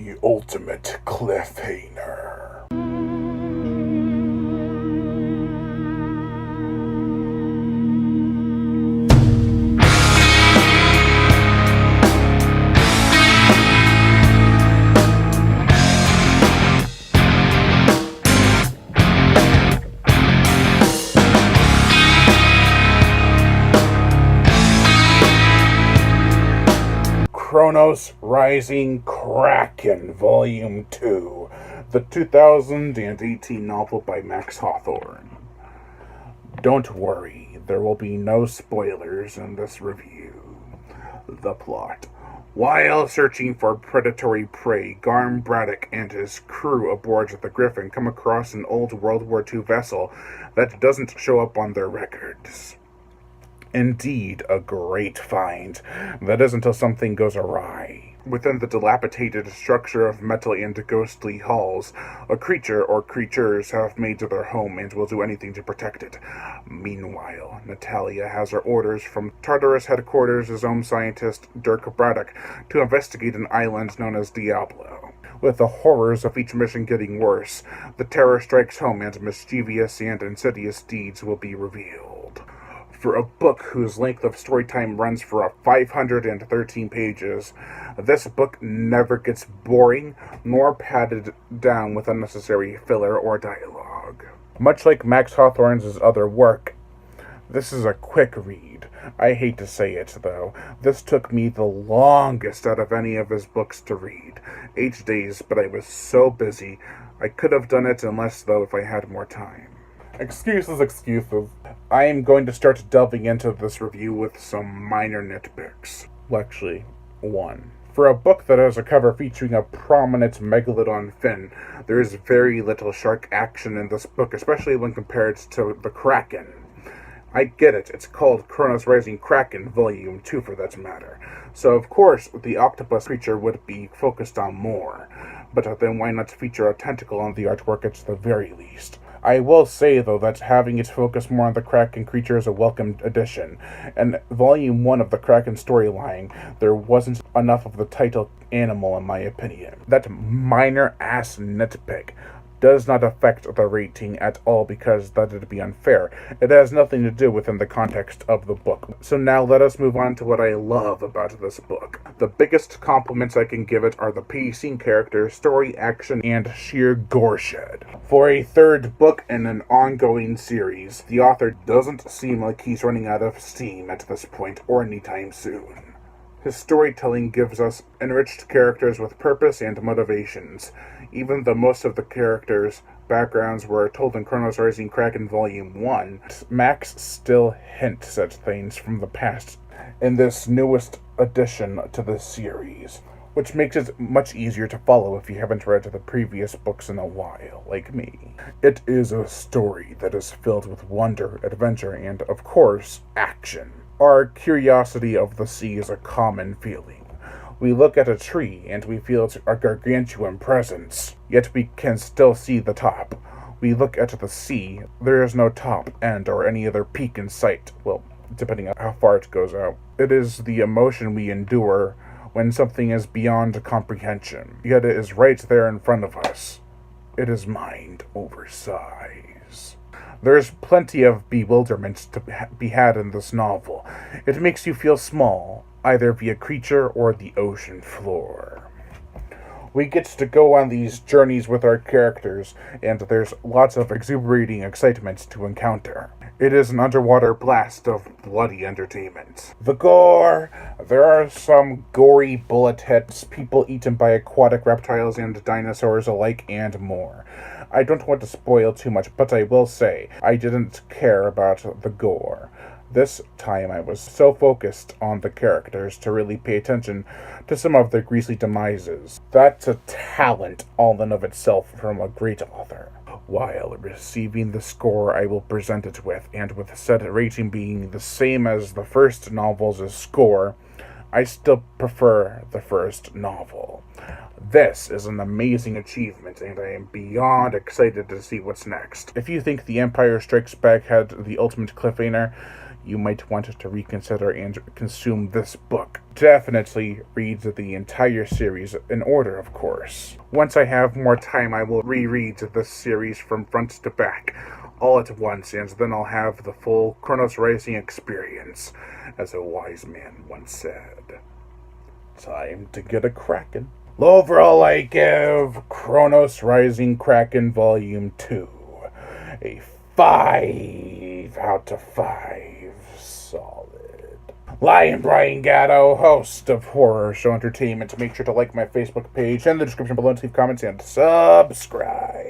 The ultimate cliffhanger. Kronos Rising Kraken, Volume 2, the 2018 novel by Max Hawthorne. Don't worry, there will be no spoilers in this review. The plot. While searching for predatory prey, Garm Braddock and his crew aboard the Griffin come across an old World War II vessel that doesn't show up on their records. Indeed, a great find. That is until something goes awry. Within the dilapidated structure of metal and ghostly halls, a creature or creatures have made their home and will do anything to protect it. Meanwhile, Natalia has her orders from Tartarus headquarters' own scientist, Dirk Braddock, to investigate an island known as Diablo. With the horrors of each mission getting worse, the terror strikes home and mischievous and insidious deeds will be revealed. For a book whose length of story time runs for 513 pages, this book never gets boring nor padded down with unnecessary filler or dialogue. Much like Max Hawthorne's other work, this is a quick read. I hate to say it, though. This took me the longest out of any of his books to read. 8 days, but I was so busy. I could have done it in less, though, if I had more time. Excuses. I am going to start delving into this review with some minor nitpicks. Well, actually, one. For a book that has a cover featuring a prominent megalodon fin, there is very little shark action in this book, especially when compared to the Kraken. I get it, it's called Kronos Rising Kraken, Volume 2 for that matter. So of course, the octopus creature would be focused on more. But then why not feature a tentacle on the artwork at the very least? I will say, though, that having it focus more on the Kraken creature is a welcome addition. In Volume 1 of the Kraken storyline, there wasn't enough of the title animal, in my opinion. That minor-ass nitpick does not affect the rating at all because that would be unfair. It has nothing to do within the context of the book. So now let us move on to what I love about this book. The biggest compliments I can give it are the pacing, characters, story, action, and sheer gore shed. For a third book in an ongoing series, the author doesn't seem like he's running out of steam at this point or anytime soon. His storytelling gives us enriched characters with purpose and motivations. Even though most of the characters' backgrounds were told in Kronos Rising Kraken Volume 1, Max still hints at things from the past in this newest addition to the series, which makes it much easier to follow if you haven't read the previous books in a while, like me. It is a story that is filled with wonder, adventure, and, of course, action. Our curiosity of the sea is a common feeling. We look at a tree and we feel its gargantuan presence, yet we can still see the top. We look at the sea, there is no top, end, or any other peak in sight, well, depending on how far it goes out. It is the emotion we endure when something is beyond comprehension, yet it is right there in front of us. It is mind over size. There's plenty of bewilderment to be had in this novel. It makes you feel small, either via creature or the ocean floor. We get to go on these journeys with our characters, and there's lots of exuberating excitement to encounter. It is an underwater blast of bloody entertainment. The gore! There are some gory bullet hits, people eaten by aquatic reptiles and dinosaurs alike, and more. I don't want to spoil too much, but I will say, I didn't care about the gore. This time I was so focused on the characters to really pay attention to some of their grisly demises. That's a talent all in of itself from a great author. While receiving the score I will present it with, and with said rating being the same as the first novel's score, I still prefer the first novel. This is an amazing achievement, and I am beyond excited to see what's next. If you think The Empire Strikes Back had the ultimate cliffhanger, you might want to reconsider and consume this book. Definitely read the entire series in order, of course. Once I have more time, I will reread this series from front to back, all at once, and then I'll have the full Kronos Rising experience, as a wise man once said. Time to get a Kraken. Overall, I give Kronos Rising Kraken Volume 2 a 5 out of 5 solid. Lion Brian Gatto, host of Horror Show Entertainment. Make sure to like my Facebook page and the description below and leave comments and subscribe.